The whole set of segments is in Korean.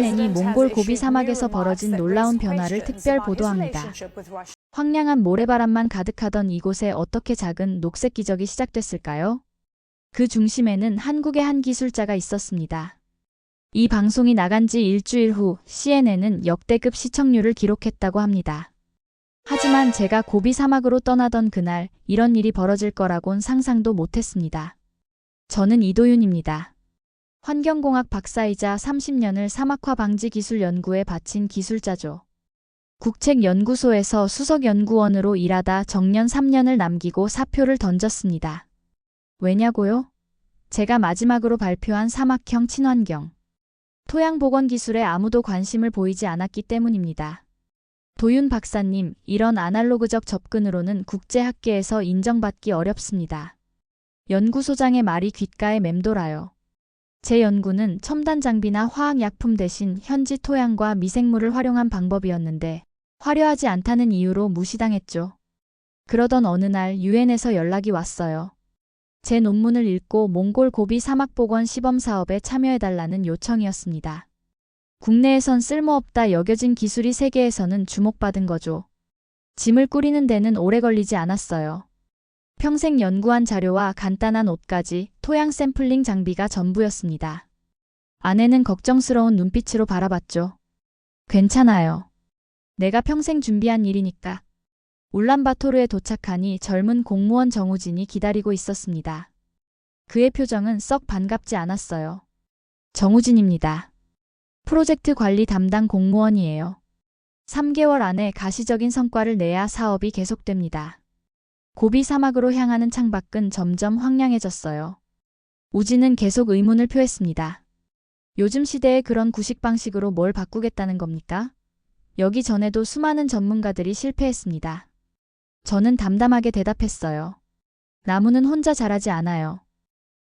CNN이 몽골 고비 사막에서 벌어진 놀라운 변화를 특별 보도합니다. 황량한 모래바람만 가득하던 이곳에 어떻게 작은 녹색 기적이 시작됐을까요? 그 중심에는 한국의 한 기술자가 있었습니다. 이 방송이 나간 지 일주일 후 CNN은 역대급 시청률을 기록했다고 합니다. 하지만 제가 고비 사막으로 떠나던 그날 이런 일이 벌어질 거라곤 상상도 못했습니다. 저는 이도윤입니다. 환경공학 박사이자 30년을 사막화 방지 기술 연구에 바친 기술자죠. 국책연구소에서 수석연구원으로 일하다 정년 3년을 남기고 사표를 던졌습니다. 왜냐고요? 제가 마지막으로 발표한 사막형 친환경 토양복원 기술에 아무도 관심을 보이지 않았기 때문입니다. 도윤 박사님, 이런 아날로그적 접근으로는 국제학계에서 인정받기 어렵습니다. 연구소장의 말이 귓가에 맴돌아요. 제 연구는 첨단 장비나 화학약품 대신 현지 토양과 미생물을 활용한 방법이었는데 화려하지 않다는 이유로 무시당했죠. 그러던 어느 날 유엔에서 연락이 왔어요. 제 논문을 읽고 몽골 고비 사막복원 시범 사업에 참여해달라는 요청이었습니다. 국내에선 쓸모없다 여겨진 기술이 세계에서는 주목받은 거죠. 짐을 꾸리는 데는 오래 걸리지 않았어요. 평생 연구한 자료와 간단한 옷가지, 토양 샘플링 장비가 전부였습니다. 아내는 걱정스러운 눈빛으로 바라봤죠. 괜찮아요. 내가 평생 준비한 일이니까. 울란바토르에 도착하니 젊은 공무원 정우진이 기다리고 있었습니다. 그의 표정은 썩 반갑지 않았어요. 정우진입니다. 프로젝트 관리 담당 공무원이에요. 3개월 안에 가시적인 성과를 내야 사업이 계속됩니다. 고비 사막으로 향하는 창밖은 점점 황량해졌어요. 우진은 계속 의문을 표했습니다. 요즘 시대에 그런 구식 방식으로 뭘 바꾸겠다는 겁니까? 여기 전에도 수많은 전문가들이 실패했습니다. 저는 담담하게 대답했어요. 나무는 혼자 자라지 않아요.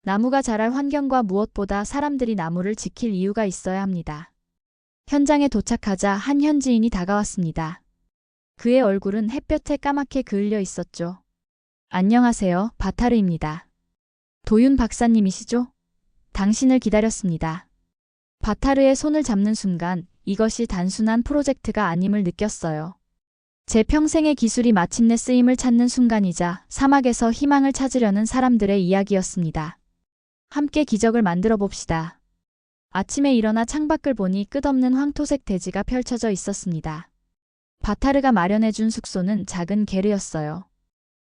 나무가 자랄 환경과 무엇보다 사람들이 나무를 지킬 이유가 있어야 합니다. 현장에 도착하자 한 현지인이 다가왔습니다. 그의 얼굴은 햇볕에 까맣게 그을려 있었죠. 안녕하세요, 바타르입니다. 도윤 박사님이시죠? 당신을 기다렸습니다. 바타르의 손을 잡는 순간 이것이 단순한 프로젝트가 아님을 느꼈어요. 제 평생의 기술이 마침내 쓰임을 찾는 순간이자 사막에서 희망을 찾으려는 사람들의 이야기였습니다. 함께 기적을 만들어 봅시다. 아침에 일어나 창밖을 보니 끝없는 황토색 대지가 펼쳐져 있었습니다. 바타르가 마련해준 숙소는 작은 게르였어요.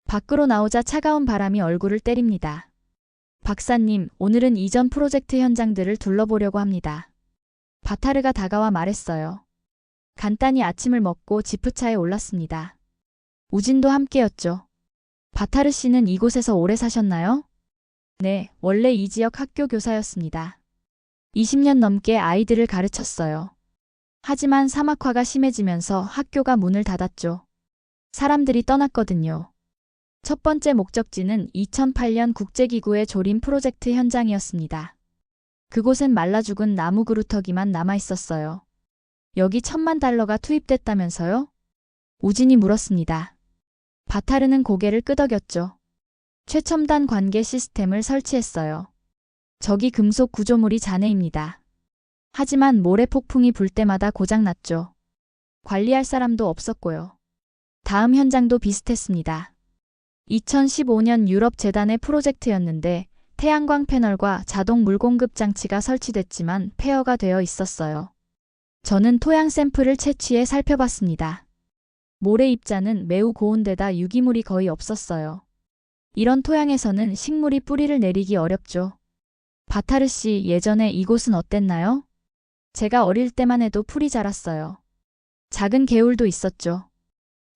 밖으로 나오자 차가운 바람이 얼굴을 때립니다. 박사님, 오늘은 이전 프로젝트 현장들을 둘러보려고 합니다. 바타르가 다가와 말했어요. 간단히 아침을 먹고 지프차에 올랐습니다. 우진도 함께였죠. 바타르 씨는 이곳에서 오래 사셨나요? 네, 원래 이 지역 학교 교사였습니다. 20년 넘게 아이들을 가르쳤어요. 하지만 사막화가 심해지면서 학교가 문을 닫았죠. 사람들이 떠났거든요. 첫 번째 목적지는 2008년 국제기구의 조림 프로젝트 현장이었습니다. 그곳엔 말라 죽은 나무 그루터기만 남아 있었어요. 여기 $10,000,000가 투입됐다면서요? 우진이 물었습니다. 바타르는 고개를 끄덕였죠. 최첨단 관계 시스템을 설치했어요. 저기 금속 구조물이 잔해입니다. 하지만 모래 폭풍이 불 때마다 고장났죠. 관리할 사람도 없었고요. 다음 현장도 비슷했습니다. 2015년 유럽 재단의 프로젝트였는데 태양광 패널과 자동 물공급 장치가 설치됐지만 폐허가 되어 있었어요. 저는 토양 샘플을 채취해 살펴봤습니다. 모래 입자는 매우 고온데다 유기물이 거의 없었어요. 이런 토양에서는 식물이 뿌리를 내리기 어렵죠. 바타르 씨, 예전에 이곳은 어땠나요? 제가 어릴 때만 해도 풀이 자랐어요. 작은 개울도 있었죠.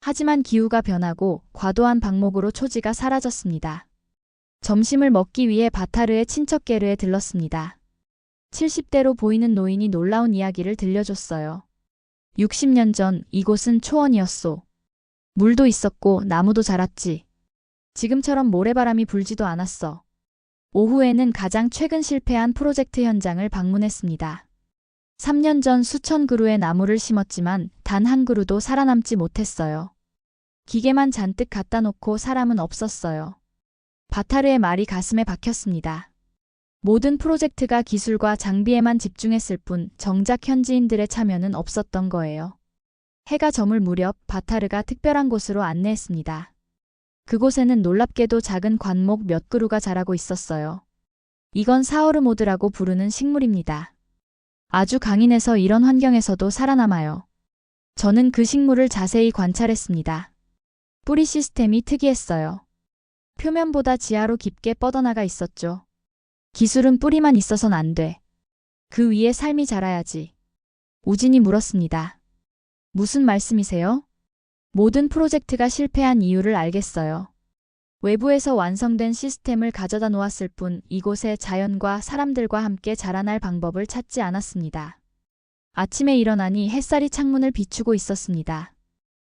하지만 기후가 변하고 과도한 방목으로 초지가 사라졌습니다. 점심을 먹기 위해 바타르의 친척 게르에 들렀습니다. 70대로 보이는 노인이 놀라운 이야기를 들려줬어요. 60년 전 이곳은 초원이었소. 물도 있었고 나무도 자랐지. 지금처럼 모래바람이 불지도 않았어. 오후에는 가장 최근 실패한 프로젝트 현장을 방문했습니다. 3년 전 수천 그루의 나무를 심었지만 단 한 그루도 살아남지 못했어요. 기계만 잔뜩 갖다 놓고 사람은 없었어요. 바타르의 말이 가슴에 박혔습니다. 모든 프로젝트가 기술과 장비에만 집중했을 뿐 정작 현지인들의 참여는 없었던 거예요. 해가 저물 무렵 바타르가 특별한 곳으로 안내했습니다. 그곳에는 놀랍게도 작은 관목 몇 그루가 자라고 있었어요. 이건 사어르모드라고 부르는 식물입니다. 아주 강인해서 이런 환경에서도 살아남아요. 저는 그 식물을 자세히 관찰했습니다. 뿌리 시스템이 특이했어요. 표면보다 지하로 깊게 뻗어나가 있었죠. 기술은 뿌리만 있어선 안 돼. 그 위에 삶이 자라야지. 우진이 물었습니다. 무슨 말씀이세요? 모든 프로젝트가 실패한 이유를 알겠어요. 외부에서 완성된 시스템을 가져다 놓았을 뿐 이곳에 자연과 사람들과 함께 자라날 방법을 찾지 않았습니다. 아침에 일어나니 햇살이 창문을 비추고 있었습니다.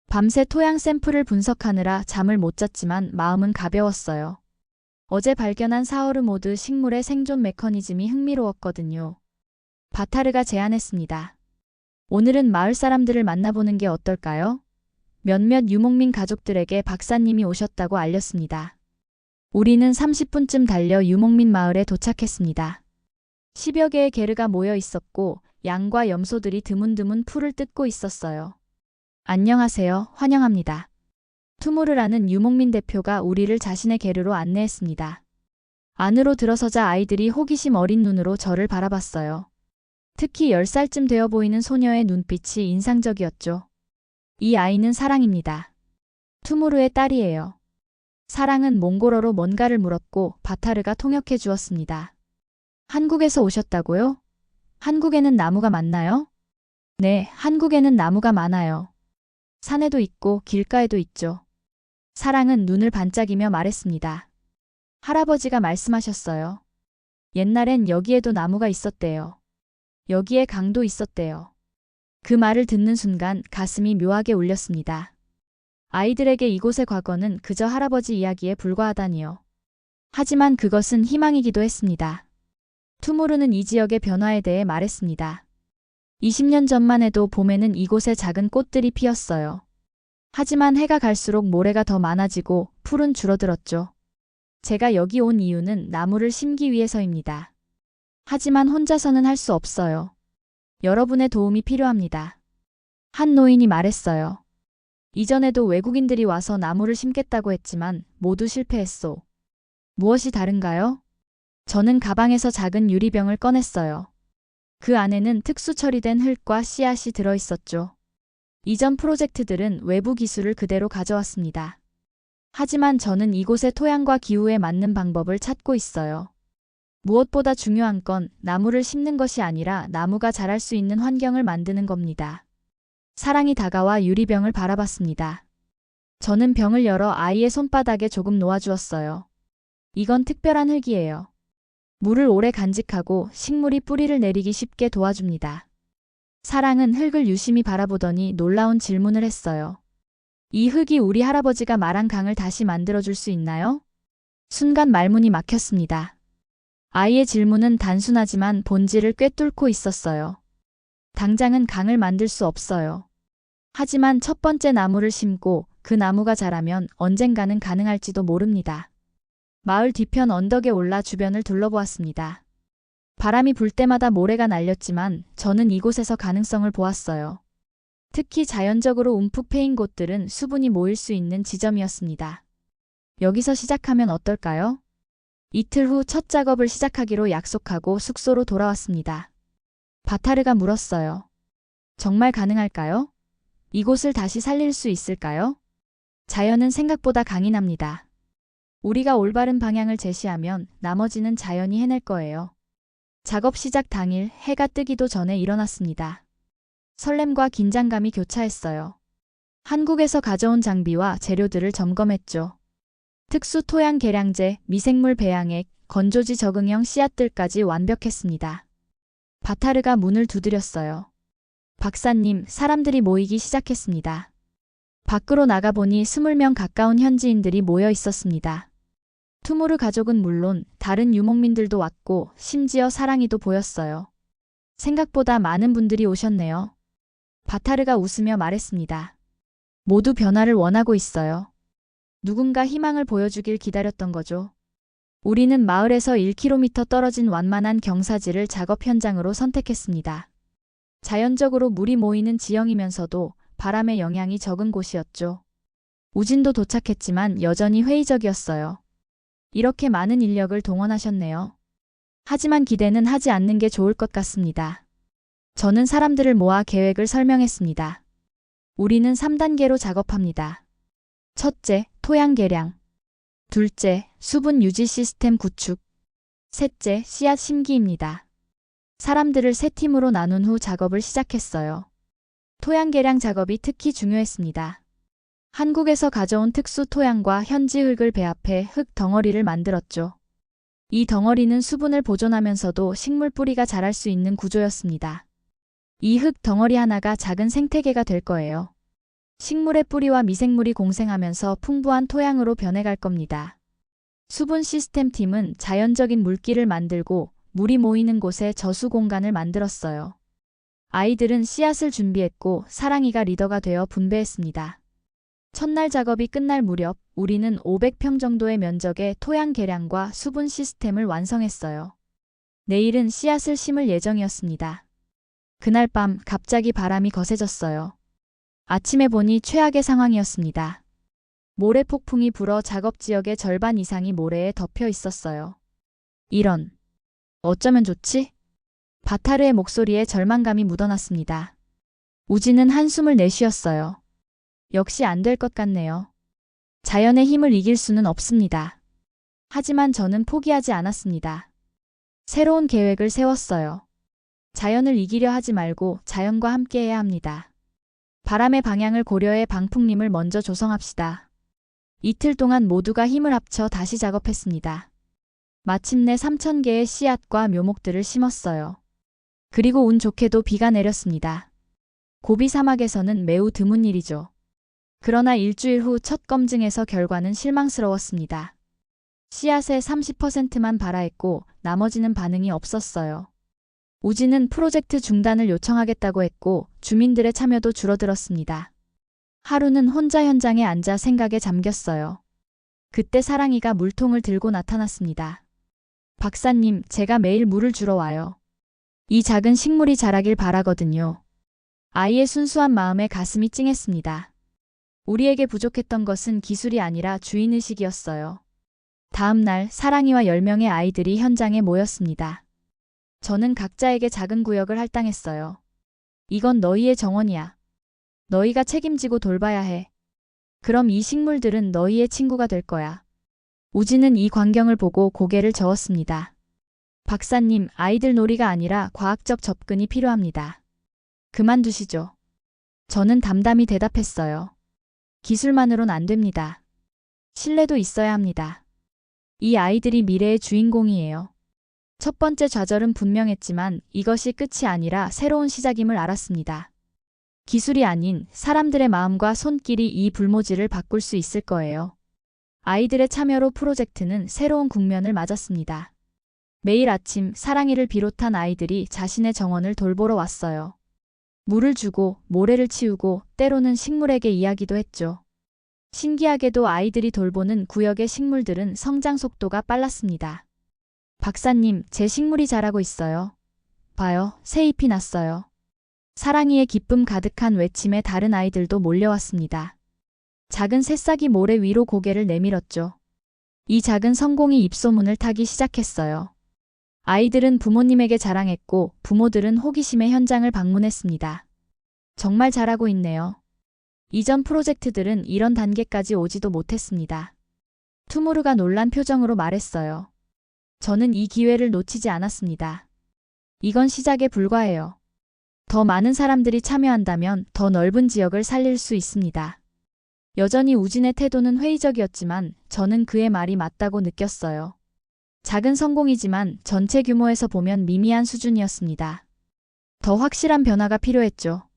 밤새 토양 샘플을 분석하느라 잠을 못 잤지만 마음은 가벼웠어요. 어제 발견한 사어르모드 식물의 생존 메커니즘이 흥미로웠거든요. 바타르가 제안했습니다. 오늘은 마을 사람들을 만나보는 게 어떨까요? 몇몇 유목민 가족들에게 박사님이 오셨다고 알렸습니다. 우리는 30분쯤 달려 유목민 마을에 도착했습니다. 10여 개의 게르가 모여 있었고 양과 염소들이 드문드문 풀을 뜯고 있었어요. 안녕하세요. 환영합니다. 투무르라는 유목민 대표가 우리를 자신의 게르로 안내했습니다. 안으로 들어서자 아이들이 호기심 어린 눈으로 저를 바라봤어요. 특히 10살쯤 되어 보이는 소녀의 눈빛이 인상적이었죠. 이 아이는 사랑입니다. 투무르의 딸이에요. 사랑은 몽골어로 뭔가를 물었고 바타르가 통역해 주었습니다. 한국에서 오셨다고요? 한국에는 나무가 많나요? 네, 한국에는 나무가 많아요. 산에도 있고 길가에도 있죠. 사랑은 눈을 반짝이며 말했습니다. 할아버지가 말씀하셨어요. 옛날엔 여기에도 나무가 있었대요. 여기에 강도 있었대요. 그 말을 듣는 순간 가슴이 묘하게 울렸습니다. 아이들에게 이곳의 과거는 그저 할아버지 이야기에 불과하다니요. 하지만 그것은 희망이기도 했습니다. 투무르는 이 지역의 변화에 대해 말했습니다. 20년 전만 해도 봄에는 이곳에 작은 꽃들이 피었어요. 하지만 해가 갈수록 모래가 더 많아지고 풀은 줄어들었죠. 제가 여기 온 이유는 나무를 심기 위해서입니다. 하지만 혼자서는 할 수 없어요. 여러분의 도움이 필요합니다. 한 노인이 말했어요. 이전에도 외국인들이 와서 나무를 심겠다고 했지만 모두 실패했소. 무엇이 다른가요? 저는 가방에서 작은 유리병을 꺼냈어요. 그 안에는 특수 처리된 흙과 씨앗이 들어있었죠. 이전 프로젝트들은 외부 기술을 그대로 가져왔습니다. 하지만 저는 이곳의 토양과 기후에 맞는 방법을 찾고 있어요. 무엇보다 중요한 건 나무를 심는 것이 아니라 나무가 자랄 수 있는 환경을 만드는 겁니다. 사랑이 다가와 유리병을 바라봤습니다. 저는 병을 열어 아이의 손바닥에 조금 놓아주었어요. 이건 특별한 흙이에요. 물을 오래 간직하고 식물이 뿌리를 내리기 쉽게 도와줍니다. 사랑은 흙을 유심히 바라보더니 놀라운 질문을 했어요. 이 흙이 우리 할아버지가 말한 강을 다시 만들어줄 수 있나요? 순간 말문이 막혔습니다. 아이의 질문은 단순하지만 본질을 꿰뚫고 있었어요. 당장은 강을 만들 수 없어요. 하지만 첫 번째 나무를 심고 그 나무가 자라면 언젠가는 가능할지도 모릅니다. 마을 뒤편 언덕에 올라 주변을 둘러보았습니다. 바람이 불 때마다 모래가 날렸지만 저는 이곳에서 가능성을 보았어요. 특히 자연적으로 움푹 패인 곳들은 수분이 모일 수 있는 지점이었습니다. 여기서 시작하면 어떨까요? 이틀 후 첫 작업을 시작하기로 약속하고 숙소로 돌아왔습니다. 바타르가 물었어요. 정말 가능할까요? 이곳을 다시 살릴 수 있을까요? 자연은 생각보다 강인합니다. 우리가 올바른 방향을 제시하면 나머지는 자연이 해낼 거예요. 작업 시작 당일 해가 뜨기도 전에 일어났습니다. 설렘과 긴장감이 교차했어요. 한국에서 가져온 장비와 재료들을 점검했죠. 특수 토양 계량제, 미생물 배양액, 건조지 적응형 씨앗들까지 완벽했습니다. 바타르가 문을 두드렸어요. 박사님, 사람들이 모이기 시작했습니다. 밖으로 나가보니 20명 가까운 현지인들이 모여 있었습니다. 투무르 가족은 물론 다른 유목민들도 왔고 심지어 사랑이도 보였어요. 생각보다 많은 분들이 오셨네요. 바타르가 웃으며 말했습니다. 모두 변화를 원하고 있어요. 누군가 희망을 보여주길 기다렸던 거죠. 우리는 마을에서 1km 떨어진 완만한 경사지를 작업 현장으로 선택했습니다. 자연적으로 물이 모이는 지형이면서도 바람의 영향이 적은 곳이었죠. 우진도 도착했지만 여전히 회의적이었어요. 이렇게 많은 인력을 동원하셨네요. 하지만 기대는 하지 않는 게 좋을 것 같습니다. 저는 사람들을 모아 계획을 설명했습니다. 우리는 3단계로 작업합니다. 첫째, 토양 개량. 둘째, 수분 유지 시스템 구축. 셋째, 씨앗 심기입니다. 사람들을 세 팀으로 나눈 후 작업을 시작했어요. 토양 개량 작업이 특히 중요했습니다. 한국에서 가져온 특수 토양과 현지 흙을 배합해 흙 덩어리를 만들었죠. 이 덩어리는 수분을 보존하면서도 식물 뿌리가 자랄 수 있는 구조였습니다. 이 흙 덩어리 하나가 작은 생태계가 될 거예요. 식물의 뿌리와 미생물이 공생하면서 풍부한 토양으로 변해갈 겁니다. 수분 시스템 팀은 자연적인 물길을 만들고 물이 모이는 곳에 저수 공간을 만들었어요. 아이들은 씨앗을 준비했고 사랑이가 리더가 되어 분배했습니다. 첫날 작업이 끝날 무렵 우리는 500평 정도의 면적의 토양 개량과 수분 시스템을 완성했어요. 내일은 씨앗을 심을 예정이었습니다. 그날 밤 갑자기 바람이 거세졌어요. 아침에 보니 최악의 상황이었습니다. 모래 폭풍이 불어 작업 지역의 절반 이상이 모래에 덮여 있었어요. 이런. 어쩌면 좋지? 바타르의 목소리에 절망감이 묻어났습니다. 우진은 한숨을 내쉬었어요. 역시 안 될 것 같네요. 자연의 힘을 이길 수는 없습니다. 하지만 저는 포기하지 않았습니다. 새로운 계획을 세웠어요. 자연을 이기려 하지 말고 자연과 함께해야 합니다. 바람의 방향을 고려해 방풍림을 먼저 조성합시다. 이틀 동안 모두가 힘을 합쳐 다시 작업했습니다. 마침내 3,000개의 씨앗과 묘목들을 심었어요. 그리고 운 좋게도 비가 내렸습니다. 고비 사막에서는 매우 드문 일이죠. 그러나 일주일 후 첫 검증에서 결과는 실망스러웠습니다. 씨앗의 30%만 발화했고 나머지는 반응이 없었어요. 우진은 프로젝트 중단을 요청하겠다고 했고 주민들의 참여도 줄어들었습니다. 하루는 혼자 현장에 앉아 생각에 잠겼어요. 그때 사랑이가 물통을 들고 나타났습니다. 박사님, 제가 매일 물을 주러 와요. 이 작은 식물이 자라길 바라거든요. 아이의 순수한 마음에 가슴이 찡했습니다. 우리에게 부족했던 것은 기술이 아니라 주인의식이었어요. 다음 날 사랑이와 10명의 아이들이 현장에 모였습니다. 저는 각자에게 작은 구역을 할당했어요. 이건 너희의 정원이야. 너희가 책임지고 돌봐야 해. 그럼 이 식물들은 너희의 친구가 될 거야. 우진은 이 광경을 보고 고개를 저었습니다. 박사님, 아이들 놀이가 아니라 과학적 접근이 필요합니다. 그만두시죠. 저는 담담히 대답했어요. 기술만으론 안 됩니다. 신뢰도 있어야 합니다. 이 아이들이 미래의 주인공이에요. 첫 번째 좌절은 분명했지만 이것이 끝이 아니라 새로운 시작임을 알았습니다. 기술이 아닌 사람들의 마음과 손길이 이 불모지를 바꿀 수 있을 거예요. 아이들의 참여로 프로젝트는 새로운 국면을 맞았습니다. 매일 아침 사랑이를 비롯한 아이들이 자신의 정원을 돌보러 왔어요. 물을 주고 모래를 치우고 때로는 식물에게 이야기도 했죠. 신기하게도 아이들이 돌보는 구역의 식물들은 성장 속도가 빨랐습니다. 박사님, 제 식물이 자라고 있어요. 봐요, 새 잎이 났어요. 사랑이의 기쁨 가득한 외침에 다른 아이들도 몰려왔습니다. 작은 새싹이 모래 위로 고개를 내밀었죠. 이 작은 성공이 입소문을 타기 시작했어요. 아이들은 부모님에게 자랑했고 부모들은 호기심에 현장을 방문했습니다. 정말 잘하고 있네요. 이전 프로젝트들은 이런 단계까지 오지도 못했습니다. 투모르가 놀란 표정으로 말했어요. 저는 이 기회를 놓치지 않았습니다. 이건 시작에 불과해요. 더 많은 사람들이 참여한다면 더 넓은 지역을 살릴 수 있습니다. 여전히 우진의 태도는 회의적이었지만 저는 그의 말이 맞다고 느꼈어요. 작은 성공이지만 전체 규모에서 보면 미미한 수준이었습니다. 더 확실한 변화가 필요했죠.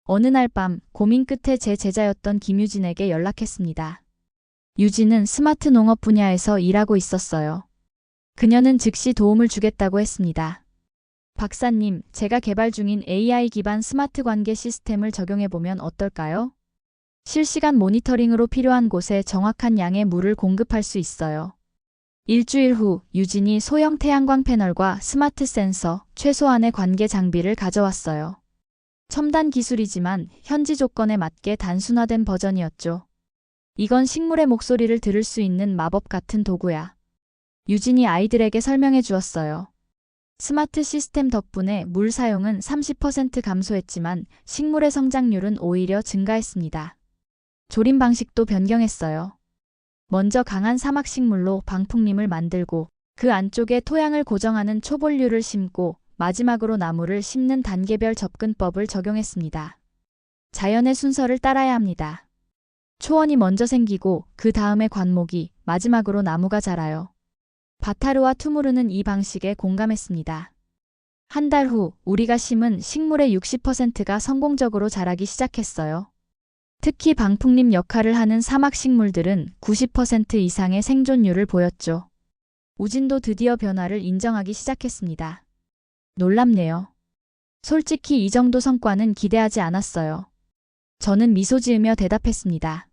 어느 날 밤 고민 끝에 제 제자였던 김유진에게 연락했습니다. 유진은 스마트 농업 분야에서 일하고 있었어요. 그녀는 즉시 도움을 주겠다고 했습니다. 박사님, 제가 개발 중인 AI 기반 스마트 관계 시스템을 적용해보면 어떨까요? 실시간 모니터링으로 필요한 곳에 정확한 양의 물을 공급할 수 있어요. 일주일 후 유진이 소형 태양광 패널과 스마트 센서, 최소한의 관계 장비를 가져왔어요. 첨단 기술이지만 현지 조건에 맞게 단순화된 버전이었죠. 이건 식물의 목소리를 들을 수 있는 마법 같은 도구야. 유진이 아이들에게 설명해 주었어요. 스마트 시스템 덕분에 물 사용은 30% 감소했지만 식물의 성장률은 오히려 증가했습니다. 조림 방식도 변경했어요. 먼저 강한 사막 식물로 방풍림을 만들고 그 안쪽에 토양을 고정하는 초본류를 심고 마지막으로 나무를 심는 단계별 접근법을 적용했습니다. 자연의 순서를 따라야 합니다. 초원이 먼저 생기고 그 다음에 관목이, 마지막으로 나무가 자라요. 바타르와 투무르는 이 방식에 공감했습니다. 한 달 후 우리가 심은 식물의 60%가 성공적으로 자라기 시작했어요. 특히 방풍림 역할을 하는 사막 식물들은 90% 이상의 생존율을 보였죠. 우진도 드디어 변화를 인정하기 시작했습니다. 놀랍네요. 솔직히 이 정도 성과는 기대하지 않았어요. 저는 미소 지으며 대답했습니다.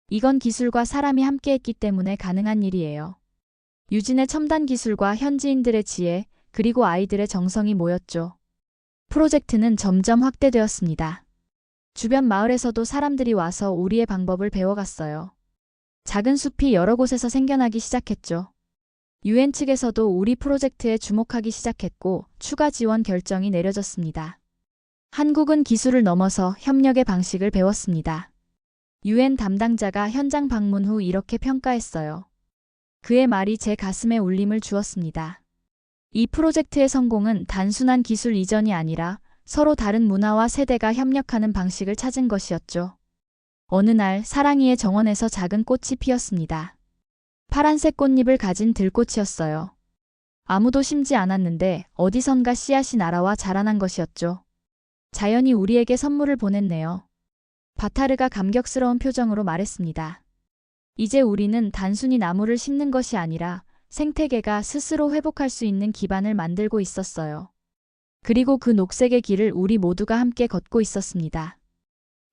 이건 기술과 사람이 함께했기 때문에 가능한 일이에요. 유진의 첨단 기술과 현지인들의 지혜, 그리고 아이들의 정성이 모였죠. 프로젝트는 점점 확대되었습니다. 주변 마을에서도 사람들이 와서 우리의 방법을 배워갔어요. 작은 숲이 여러 곳에서 생겨나기 시작했죠. UN 측에서도 우리 프로젝트에 주목하기 시작했고 추가 지원 결정이 내려졌습니다. 한국은 기술을 넘어서 협력의 방식을 배웠습니다. UN 담당자가 현장 방문 후 이렇게 평가했어요. 그의 말이 제 가슴에 울림을 주었습니다. 이 프로젝트의 성공은 단순한 기술 이전이 아니라 서로 다른 문화와 세대가 협력하는 방식을 찾은 것이었죠. 어느 날 사랑이의 정원에서 작은 꽃이 피었습니다. 파란색 꽃잎을 가진 들꽃이었어요. 아무도 심지 않았는데 어디선가 씨앗이 날아와 자라난 것이었죠. 자연이 우리에게 선물을 보냈네요. 바타르가 감격스러운 표정으로 말했습니다. 이제 우리는 단순히 나무를 심는 것이 아니라 생태계가 스스로 회복할 수 있는 기반을 만들고 있었어요. 그리고 그 녹색의 길을 우리 모두가 함께 걷고 있었습니다.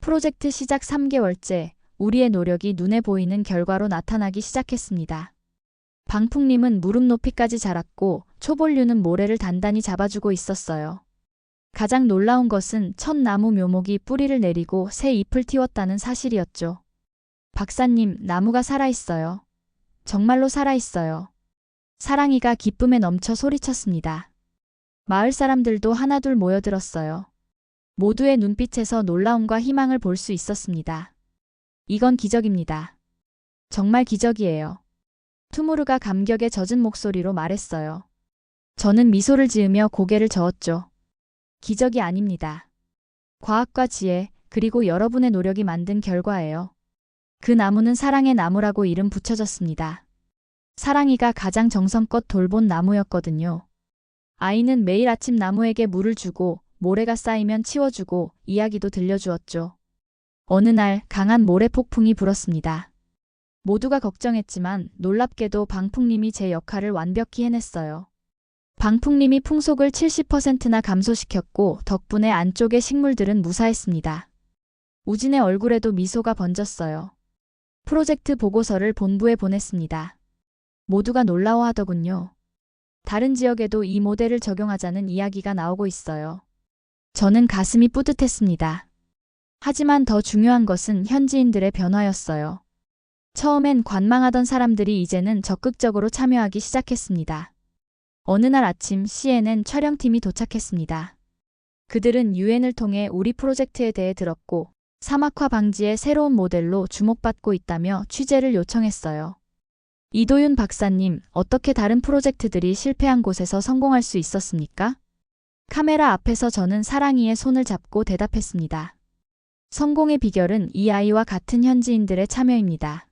프로젝트 시작 3개월째, 우리의 노력이 눈에 보이는 결과로 나타나기 시작했습니다. 방풍림은 무릎 높이까지 자랐고 초본류는 모래를 단단히 잡아주고 있었어요. 가장 놀라운 것은 첫 나무 묘목이 뿌리를 내리고 새 잎을 틔웠다는 사실이었죠. 박사님, 나무가 살아있어요. 정말로 살아있어요. 사랑이가 기쁨에 넘쳐 소리쳤습니다. 마을 사람들도 하나둘 모여들었어요. 모두의 눈빛에서 놀라움과 희망을 볼 수 있었습니다. 이건 기적입니다. 정말 기적이에요. 투무르가 감격에 젖은 목소리로 말했어요. 저는 미소를 지으며 고개를 저었죠. 기적이 아닙니다. 과학과 지혜, 그리고 여러분의 노력이 만든 결과예요. 그 나무는 사랑의 나무라고 이름 붙여졌습니다. 사랑이가 가장 정성껏 돌본 나무였거든요. 아이는 매일 아침 나무에게 물을 주고 모래가 쌓이면 치워주고 이야기도 들려주었죠. 어느 날 강한 모래 폭풍이 불었습니다. 모두가 걱정했지만 놀랍게도 방풍림이 제 역할을 완벽히 해냈어요. 방풍림이 풍속을 70%나 감소시켰고 덕분에 안쪽의 식물들은 무사했습니다. 우진의 얼굴에도 미소가 번졌어요. 프로젝트 보고서를 본부에 보냈습니다. 모두가 놀라워하더군요. 다른 지역에도 이 모델을 적용하자는 이야기가 나오고 있어요. 저는 가슴이 뿌듯했습니다. 하지만 더 중요한 것은 현지인들의 변화였어요. 처음엔 관망하던 사람들이 이제는 적극적으로 참여하기 시작했습니다. 어느 날 아침 CNN 촬영팀이 도착했습니다. 그들은 UN을 통해 우리 프로젝트에 대해 들었고 사막화 방지의 새로운 모델로 주목받고 있다며 취재를 요청했어요. 이도윤 박사님, 어떻게 다른 프로젝트들이 실패한 곳에서 성공할 수 있었습니까? 카메라 앞에서 저는 사랑이의 손을 잡고 대답했습니다. 성공의 비결은 이 아이와 같은 현지인들의 참여입니다.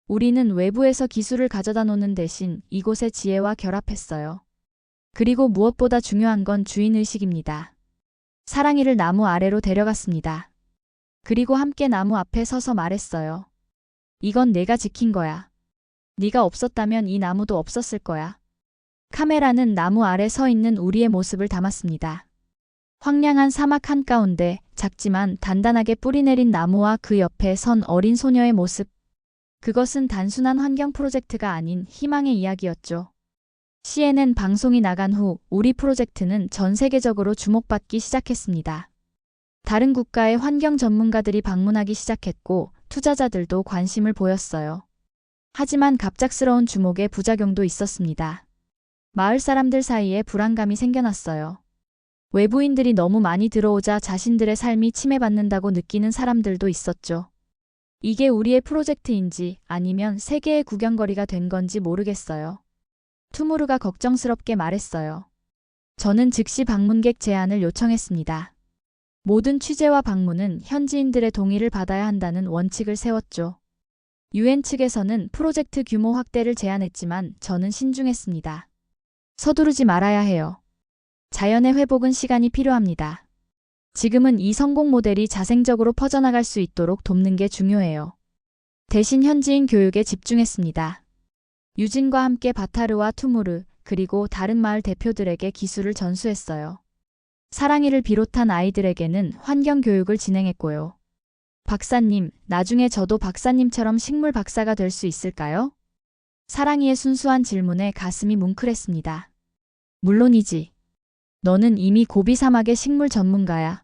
우리는 외부에서 기술을 가져다 놓는 대신 이곳의 지혜와 결합했어요. 그리고 무엇보다 중요한 건 주인의식입니다. 사랑이를 나무 아래로 데려갔습니다. 그리고 함께 나무 앞에 서서 말했어요. 이건 내가 지킨 거야. 네가 없었다면 이 나무도 없었을 거야. 카메라는 나무 아래 서 있는 우리의 모습을 담았습니다. 황량한 사막 한가운데 작지만 단단하게 뿌리 내린 나무와 그 옆에 선 어린 소녀의 모습. 그것은 단순한 환경 프로젝트가 아닌 희망의 이야기였죠. CNN 방송이 나간 후 우리 프로젝트는 전 세계적으로 주목받기 시작했습니다. 다른 국가의 환경 전문가들이 방문하기 시작했고 투자자들도 관심을 보였어요. 하지만 갑작스러운 주목에 부작용도 있었습니다. 마을 사람들 사이에 불안감이 생겨났어요. 외부인들이 너무 많이 들어오자 자신들의 삶이 침해받는다고 느끼는 사람들도 있었죠. 이게 우리의 프로젝트인지 아니면 세계의 구경거리가 된 건지 모르겠어요. 투무르가 걱정스럽게 말했어요. 저는 즉시 방문객 제한을 요청했습니다. 모든 취재와 방문은 현지인들의 동의를 받아야 한다는 원칙을 세웠죠. UN 측에서는 프로젝트 규모 확대를 제안했지만 저는 신중했습니다. 서두르지 말아야 해요. 자연의 회복은 시간이 필요합니다. 지금은 이 성공 모델이 자생적으로 퍼져나갈 수 있도록 돕는 게 중요해요. 대신 현지인 교육에 집중했습니다. 유진과 함께 바타르와 투무르, 그리고 다른 마을 대표들에게 기술을 전수했어요. 사랑이를 비롯한 아이들에게는 환경 교육을 진행했고요. 박사님, 나중에 저도 박사님처럼 식물 박사가 될 수 있을까요? 사랑이의 순수한 질문에 가슴이 뭉클했습니다. 물론이지. 너는 이미 고비 사막의 식물 전문가야.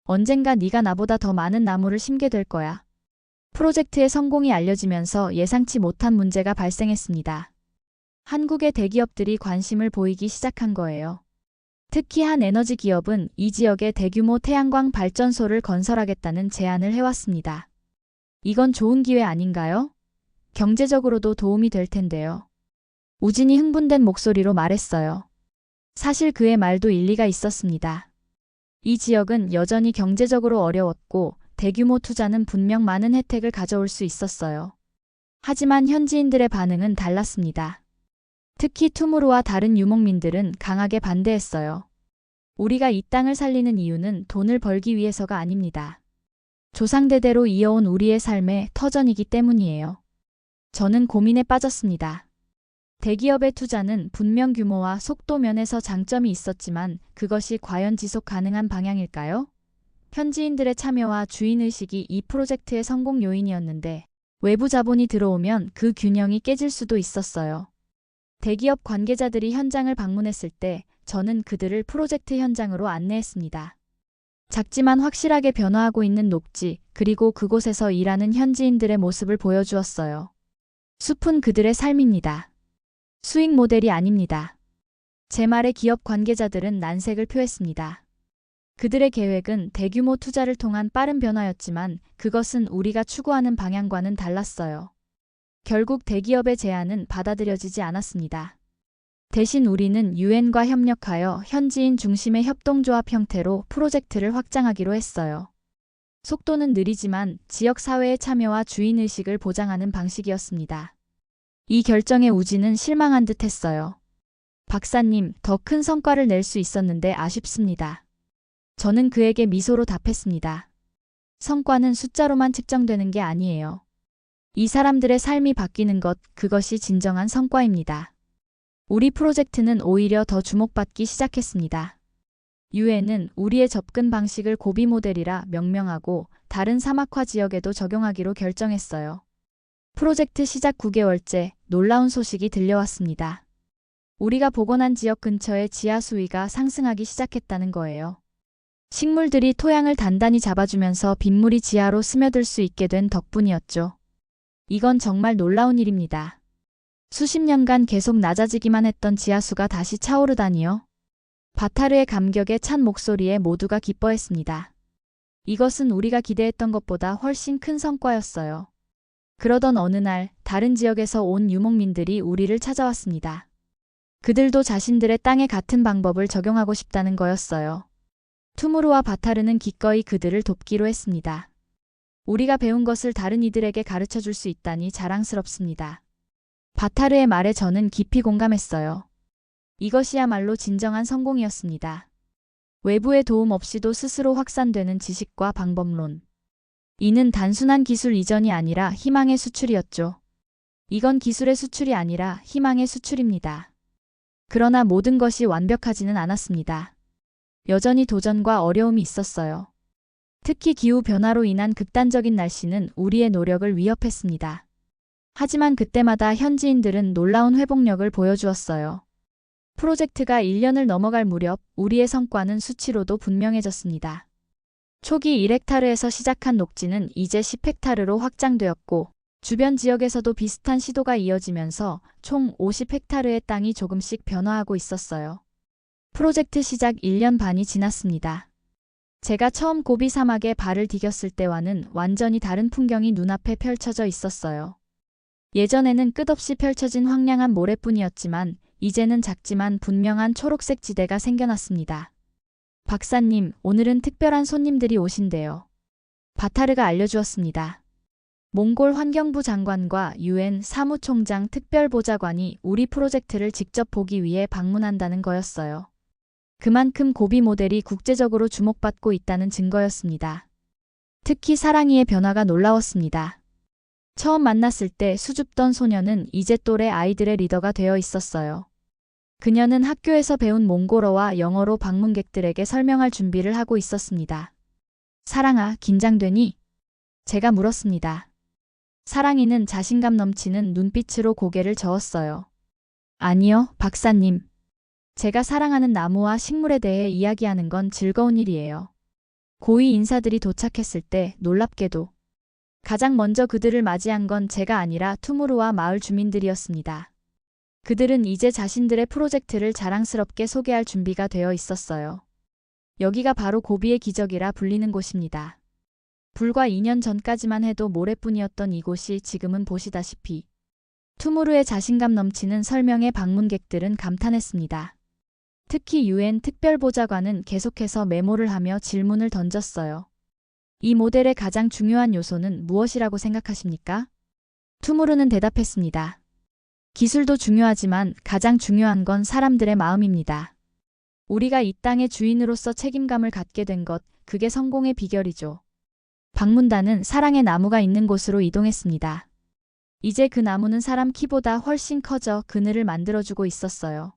언젠가 네가 나보다 더 많은 나무를 심게 될 거야. 프로젝트의 성공이 알려지면서 예상치 못한 문제가 발생했습니다. 한국의 대기업들이 관심을 보이기 시작한 거예요. 특히 한 에너지 기업은 이 지역에 대규모 태양광 발전소를 건설하겠다는 제안을 해왔습니다. 이건 좋은 기회 아닌가요? 경제적으로도 도움이 될 텐데요. 우진이 흥분된 목소리로 말했어요. 사실 그의 말도 일리가 있었습니다. 이 지역은 여전히 경제적으로 어려웠고 대규모 투자는 분명 많은 혜택을 가져올 수 있었어요. 하지만 현지인들의 반응은 달랐습니다. 특히 투무르와 다른 유목민들은 강하게 반대했어요. 우리가 이 땅을 살리는 이유는 돈을 벌기 위해서가 아닙니다. 조상대대로 이어온 우리의 삶의 터전이기 때문이에요. 저는 고민에 빠졌습니다. 대기업의 투자는 분명 규모와 속도 면에서 장점이 있었지만 그것이 과연 지속 가능한 방향일까요? 현지인들의 참여와 주인의식이 이 프로젝트의 성공 요인이었는데 외부 자본이 들어오면 그 균형이 깨질 수도 있었어요. 대기업 관계자들이 현장을 방문했을 때 저는 그들을 프로젝트 현장으로 안내했습니다. 작지만 확실하게 변화하고 있는 녹지, 그리고 그곳에서 일하는 현지인들의 모습을 보여주었어요. 숲은 그들의 삶입니다. 수익 모델이 아닙니다. 제 말에 기업 관계자들은 난색을 표했습니다. 그들의 계획은 대규모 투자를 통한 빠른 변화였지만 그것은 우리가 추구하는 방향과는 달랐어요. 결국 대기업의 제안은 받아들여지지 않았습니다. 대신 우리는 유엔과 협력하여 현지인 중심의 협동조합 형태로 프로젝트를 확장하기로 했어요. 속도는 느리지만 지역 사회의 참여와 주인의식을 보장하는 방식이었습니다. 이 결정에 우진은 실망한 듯 했어요. 박사님, 더 큰 성과를 낼 수 있었는데 아쉽습니다. 저는 그에게 미소로 답했습니다. 성과는 숫자로만 측정되는 게 아니에요. 이 사람들의 삶이 바뀌는 것, 그것이 진정한 성과입니다. 우리 프로젝트는 오히려 더 주목받기 시작했습니다. 유엔은 우리의 접근 방식을 고비 모델이라 명명하고 다른 사막화 지역에도 적용하기로 결정했어요. 프로젝트 시작 9개월째 놀라운 소식이 들려왔습니다. 우리가 복원한 지역 근처의 지하 수위가 상승하기 시작했다는 거예요. 식물들이 토양을 단단히 잡아주면서 빗물이 지하로 스며들 수 있게 된 덕분이었죠. 이건 정말 놀라운 일입니다. 수십 년간 계속 낮아지기만 했던 지하수가 다시 차오르다니요. 바타르의 감격에 찬 목소리에 모두가 기뻐했습니다. 이것은 우리가 기대했던 것보다 훨씬 큰 성과였어요. 그러던 어느 날 다른 지역에서 온 유목민들이 우리를 찾아왔습니다. 그들도 자신들의 땅에 같은 방법을 적용하고 싶다는 거였어요. 투무르와 바타르는 기꺼이 그들을 돕기로 했습니다. 우리가 배운 것을 다른 이들에게 가르쳐 줄 수 있다니 자랑스럽습니다. 바타르의 말에 저는 깊이 공감했어요. 이것이야말로 진정한 성공이었습니다. 외부의 도움 없이도 스스로 확산되는 지식과 방법론. 이는 단순한 기술 이전이 아니라 희망의 수출이었죠. 이건 기술의 수출이 아니라 희망의 수출입니다. 그러나 모든 것이 완벽하지는 않았습니다. 여전히 도전과 어려움이 있었어요. 특히 기후변화로 인한 극단적인 날씨는 우리의 노력을 위협했습니다. 하지만 그때마다 현지인들은 놀라운 회복력을 보여주었어요. 프로젝트가 1년을 넘어갈 무렵 우리의 성과는 수치로도 분명해졌습니다. 초기 1헥타르에서 시작한 녹지는 이제 10헥타르로 확장되었고 주변 지역에서도 비슷한 시도가 이어지면서 총 50헥타르의 땅이 조금씩 변화하고 있었어요. 프로젝트 시작 1년 반이 지났습니다. 제가 처음 고비 사막에 발을 디뎠을 때와는 완전히 다른 풍경이 눈앞에 펼쳐져 있었어요. 예전에는 끝없이 펼쳐진 황량한 모래뿐이었지만 이제는 작지만 분명한 초록색 지대가 생겨났습니다. 박사님, 오늘은 특별한 손님들이 오신대요. 바타르가 알려주었습니다. 몽골 환경부 장관과 UN 사무총장 특별보좌관이 우리 프로젝트를 직접 보기 위해 방문한다는 거였어요. 그만큼 고비 모델이 국제적으로 주목받고 있다는 증거였습니다. 특히 사랑이의 변화가 놀라웠습니다. 처음 만났을 때 수줍던 소녀는 이제 또래 아이들의 리더가 되어 있었어요. 그녀는 학교에서 배운 몽골어와 영어로 방문객들에게 설명할 준비를 하고 있었습니다. 사랑아, 긴장되니? 제가 물었습니다. 사랑이는 자신감 넘치는 눈빛으로 고개를 저었어요. 아니요, 박사님. 제가 사랑하는 나무와 식물에 대해 이야기하는 건 즐거운 일이에요. 고위 인사들이 도착했을 때 놀랍게도 가장 먼저 그들을 맞이한 건 제가 아니라 투무르와 마을 주민들이었습니다. 그들은 이제 자신들의 프로젝트를 자랑스럽게 소개할 준비가 되어 있었어요. 여기가 바로 고비의 기적이라 불리는 곳입니다. 불과 2년 전까지만 해도 모래뿐이었던 이곳이 지금은 보시다시피 투무르의 자신감 넘치는 설명에 방문객들은 감탄했습니다. 특히 UN 특별보좌관은 계속해서 메모를 하며 질문을 던졌어요. 이 모델의 가장 중요한 요소는 무엇이라고 생각하십니까? 투무르는 대답했습니다. 기술도 중요하지만 가장 중요한 건 사람들의 마음입니다. 우리가 이 땅의 주인으로서 책임감을 갖게 된 것, 그게 성공의 비결이죠. 방문단은 사랑의 나무가 있는 곳으로 이동했습니다. 이제 그 나무는 사람 키보다 훨씬 커져 그늘을 만들어주고 있었어요.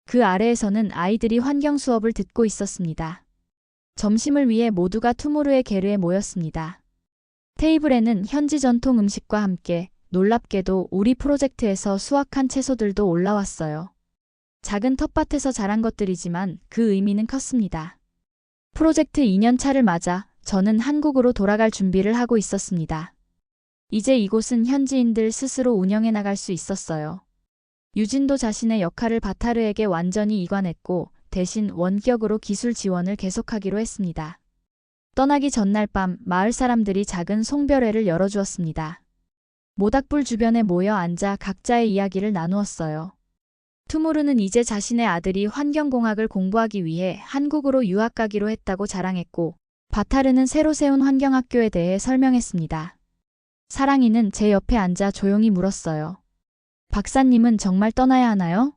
그 아래에서는 아이들이 환경 수업을 듣고 있었습니다. 점심을 위해 모두가 투무르의 게르에 모였습니다. 테이블에는 현지 전통 음식과 함께 놀랍게도 우리 프로젝트에서 수확한 채소들도 올라왔어요. 작은 텃밭에서 자란 것들이지만 그 의미는 컸습니다. 프로젝트 2년 차를 맞아 저는 한국으로 돌아갈 준비를 하고 있었습니다. 이제 이곳은 현지인들 스스로 운영해 나갈 수 있었어요. 유진도 자신의 역할을 바타르에게 완전히 이관했고 대신 원격으로 기술 지원을 계속하기로 했습니다. 떠나기 전날 밤 마을 사람들이 작은 송별회를 열어주었습니다. 모닥불 주변에 모여 앉아 각자의 이야기를 나누었어요. 투무르는 이제 자신의 아들이 환경공학을 공부하기 위해 한국으로 유학 가기로 했다고 자랑했고 바타르는 새로 세운 환경학교에 대해 설명했습니다. 사랑이는 제 옆에 앉아 조용히 물었어요. 박사님은 정말 떠나야 하나요?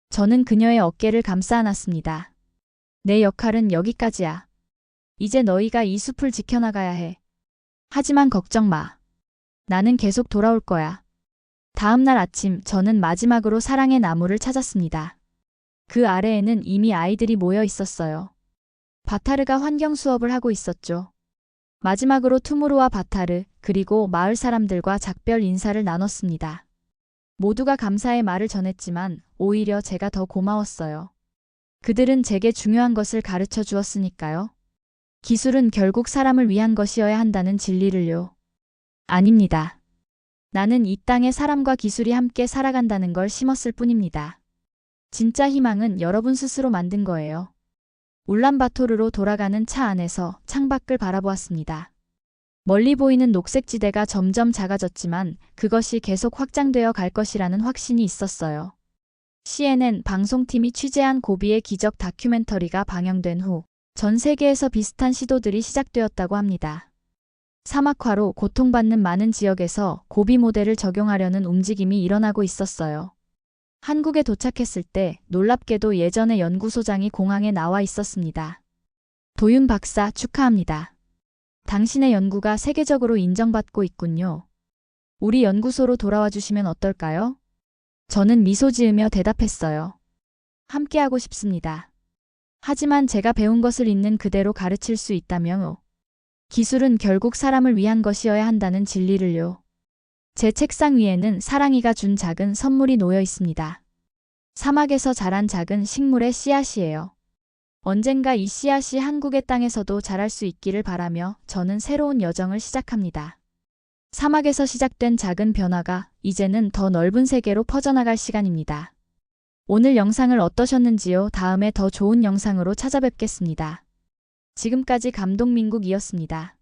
저는 그녀의 어깨를 감싸 안았습니다. 내 역할은 여기까지야. 이제 너희가 이 숲을 지켜나가야 해. 하지만 걱정 마. 나는 계속 돌아올 거야. 다음 날 아침 저는 마지막으로 사랑의 나무를 찾았습니다. 그 아래에는 이미 아이들이 모여 있었어요. 바타르가 환경 수업을 하고 있었죠. 마지막으로 투무르와 바타르 그리고 마을 사람들과 작별 인사를 나눴습니다. 모두가 감사의 말을 전했지만 오히려 제가 더 고마웠어요. 그들은 제게 중요한 것을 가르쳐 주었으니까요. 기술은 결국 사람을 위한 것이어야 한다는 진리를요. 아닙니다. 나는 이 땅에 사람과 기술이 함께 살아간다는 걸 심었을 뿐입니다. 진짜 희망은 여러분 스스로 만든 거예요. 울란바토르로 돌아가는 차 안에서 창밖을 바라보았습니다. 멀리 보이는 녹색 지대가 점점 작아졌지만 그것이 계속 확장되어 갈 것이라는 확신이 있었어요. CNN 방송팀이 취재한 고비의 기적 다큐멘터리가 방영된 후 전 세계에서 비슷한 시도들이 시작되었다고 합니다. 사막화로 고통받는 많은 지역에서 고비 모델을 적용하려는 움직임이 일어나고 있었어요. 한국에 도착했을 때 놀랍게도 예전의 연구소장이 공항에 나와 있었습니다. 도윤 박사 축하합니다. 당신의 연구가 세계적으로 인정받고 있군요. 우리 연구소로 돌아와 주시면 어떨까요? 저는 미소 지으며 대답했어요. 함께하고 싶습니다. 하지만 제가 배운 것을 있는 그대로 가르칠 수 있다면요. 기술은 결국 사람을 위한 것이어야 한다는 진리를요. 제 책상 위에는 사랑이가 준 작은 선물이 놓여 있습니다. 사막에서 자란 작은 식물의 씨앗이에요. 언젠가 이 씨앗이 한국의 땅에서도 자랄 수 있기를 바라며 저는 새로운 여정을 시작합니다. 사막에서 시작된 작은 변화가 이제는 더 넓은 세계로 퍼져나갈 시간입니다. 오늘 영상을 어떠셨는지요? 다음에 더 좋은 영상으로 찾아뵙겠습니다. 지금까지 감독민국이었습니다.